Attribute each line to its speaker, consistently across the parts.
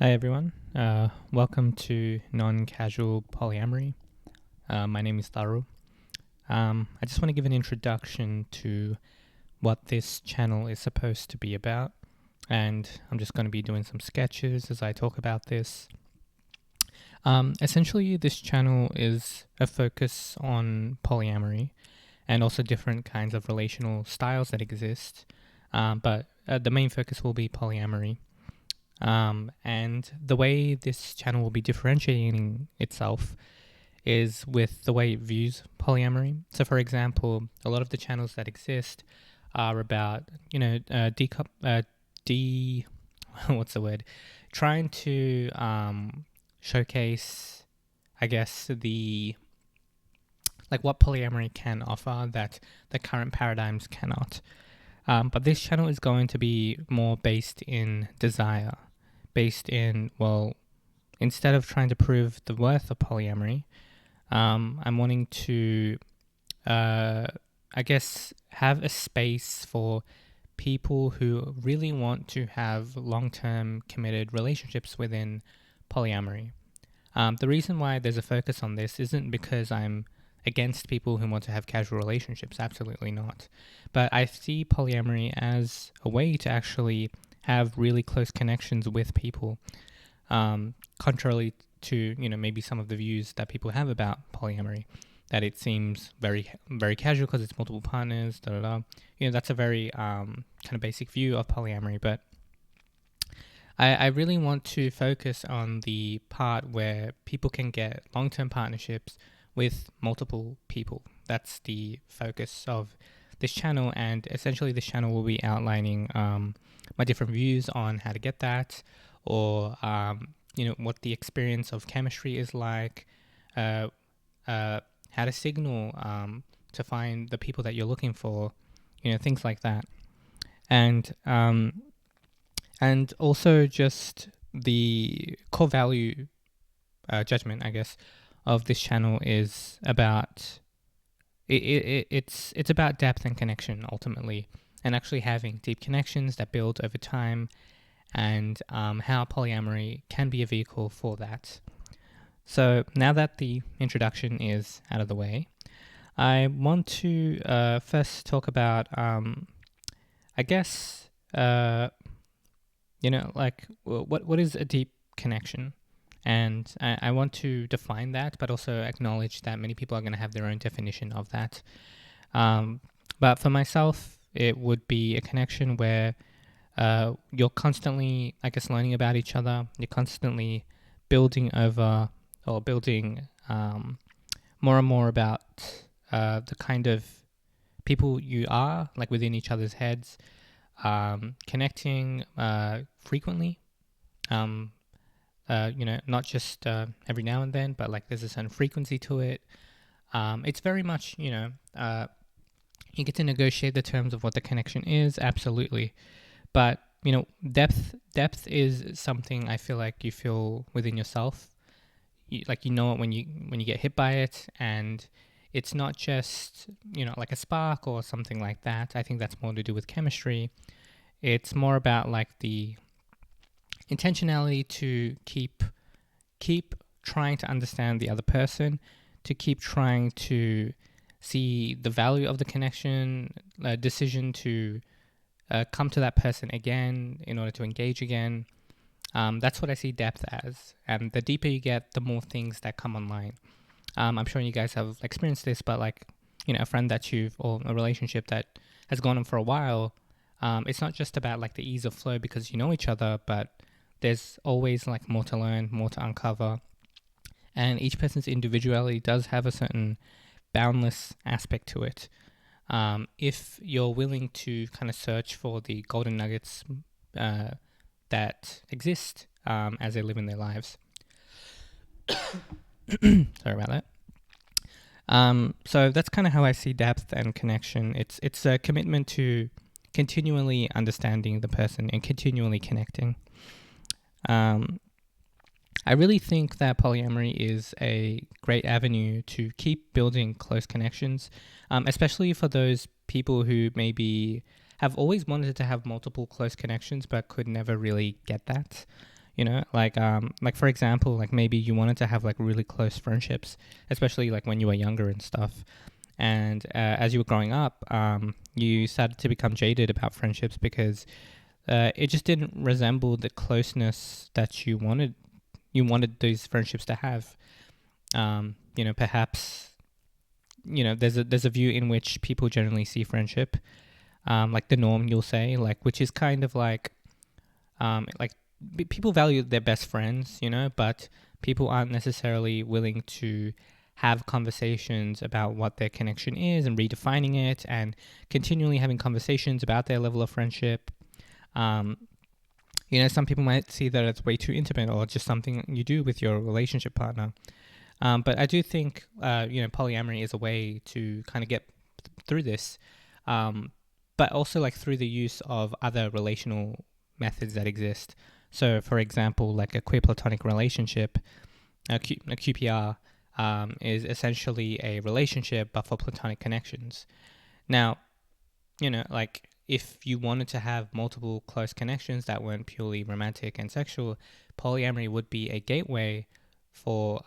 Speaker 1: Hi everyone, welcome to Non-Casual Polyamory. My name is Tharu. I just want to give an introduction to what this channel is supposed to be about, and I'm just going to be doing some sketches as I talk about this. Essentially, this channel is a focus on polyamory and also different kinds of relational styles that exist, but the main focus will be polyamory. And the way this channel will be differentiating itself is with the way it views polyamory. So, for example, a lot of the channels that exist are about, what's the word? Trying to showcase, I guess, what polyamory can offer that the current paradigms cannot. But this channel is going to be more based in desire, based in, instead of trying to prove the worth of polyamory, I'm wanting to, have a space for people who really want to have long-term committed relationships within polyamory. The reason why there's a focus on this isn't because I'm against people who want to have casual relationships, absolutely not. But I see polyamory as a way to actually have really close connections with people, contrarily to, maybe some of the views that people have about polyamory, that it seems very, very casual because it's multiple partners, that's a very kind of basic view of polyamory, but I really want to focus on the part where people can get long-term partnerships with multiple people. That's the focus of this channel, and essentially this channel will be outlining my different views on how to get that, or what the experience of chemistry is like, how to signal to find the people that you're looking for, things like that, and also just the core value judgment, I guess, of this channel is about it's about depth and connection ultimately, and actually having deep connections that build over time, and how polyamory can be a vehicle for that. So now that the introduction is out of the way, I want to first talk about what is a deep connection? And I want to define that, but also acknowledge that many people are going to have their own definition of that. But for myself, it would be a connection where you're constantly, learning about each other. You're constantly building more and more about the kind of people you are, like within each other's heads, connecting frequently. Not just every now and then, but there's a certain frequency to it. It's very much, you get to negotiate the terms of what the connection is, absolutely. But, depth is something I feel like you feel within yourself. You know it when you get hit by it, and it's not just, like a spark or something like that. I think that's more to do with chemistry. It's more about the intentionality to keep trying to understand the other person, to keep trying to see the value of the connection, decision to come to that person again in order to engage again. That's what I see depth as. And the deeper you get, the more things that come online. I'm sure you guys have experienced this, but a friend or a relationship that has gone on for a while, it's not just about the ease of flow because you know each other, but there's always more to learn, more to uncover. And each person's individuality does have a certain boundless aspect to it. If you're willing to kind of search for the golden nuggets that exist as they live in their lives. Sorry about that. So that's kind of how I see depth and connection. It's a commitment to continually understanding the person and continually connecting. I really think that polyamory is a great avenue to keep building close connections, especially for those people who maybe have always wanted to have multiple close connections but could never really get that. Like for example, like maybe you wanted to have like really close friendships, especially like when you were younger and stuff. And as you were growing up, you started to become jaded about friendships because it just didn't resemble the closeness that you wanted. You wanted these friendships to have. Perhaps there's a view in which people generally see friendship, like the norm, you'll say, like which is kind of like people value their best friends, but people aren't necessarily willing to have conversations about what their connection is and redefining it and continually having conversations about their level of friendship. Um, some people might see that it's way too intimate or just something you do with your relationship partner. But I do think, polyamory is a way to kind of get through this, but also like through the use of other relational methods that exist. So, for example, like a queer platonic relationship, a QPR, is essentially a relationship but for platonic connections. Now, like if you wanted to have multiple close connections that weren't purely romantic and sexual, polyamory would be a gateway for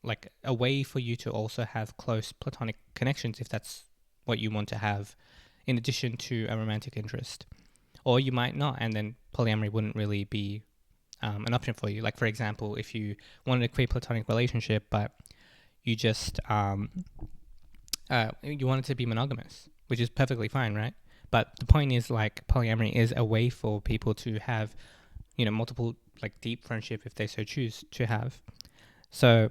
Speaker 1: like a way for you to also have close platonic connections if that's what you want to have, in addition to a romantic interest. Or you might not, and then polyamory wouldn't really be an option for you. Like, for example, if you wanted a queer platonic relationship, but you just you wanted to be monogamous, which is perfectly fine, right? But the point is, like, polyamory is a way for people to have, multiple like deep friendship if they so choose to have. So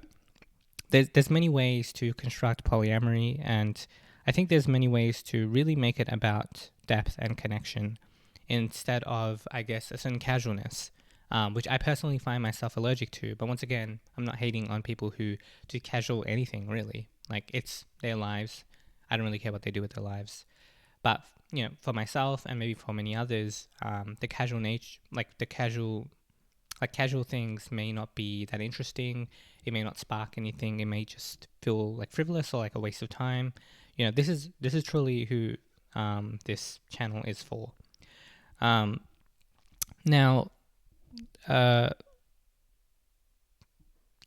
Speaker 1: there's many ways to construct polyamory, and I think there's many ways to really make it about depth and connection instead of, I guess, a certain casualness, which I personally find myself allergic to. But once again, I'm not hating on people who do casual anything, really. Like, it's their lives. I don't really care what they do with their lives. But, for myself and maybe for many others, the casual nature, like casual things may not be that interesting. It may not spark anything. It may just feel like frivolous or like a waste of time. This is truly who this channel is for. Um, Now, uh,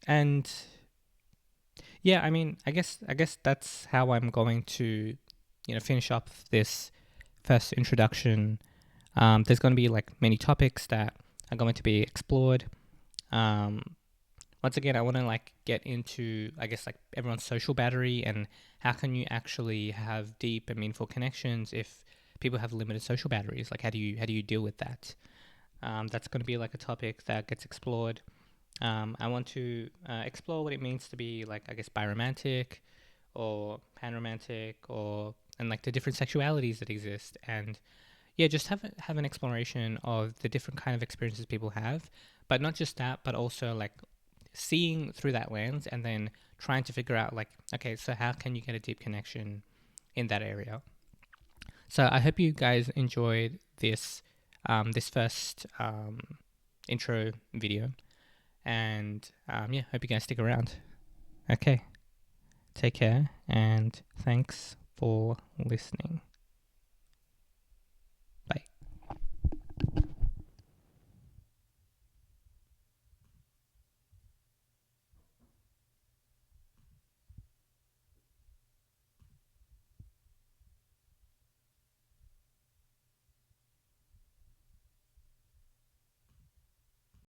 Speaker 1: and yeah, I mean, I guess that's how I'm going to, finish up this first introduction. There's going to be like many topics that are going to be explored. Um, Once again, I want to like get into, I guess, like everyone's social battery and how can you actually have deep and meaningful connections if people have limited social batteries? Like, how do you deal with that? That's going to be like a topic that gets explored. I want to explore what it means to be like, I guess, biromantic or panromantic, or and like the different sexualities that exist, and yeah, just have an exploration of the different kind of experiences people have, but not just that, but also like seeing through that lens and then trying to figure out like, okay, so how can you get a deep connection in that area? So I hope you guys enjoyed this first intro video, and yeah, hope you guys stick around. Okay, take care, and thanks for listening.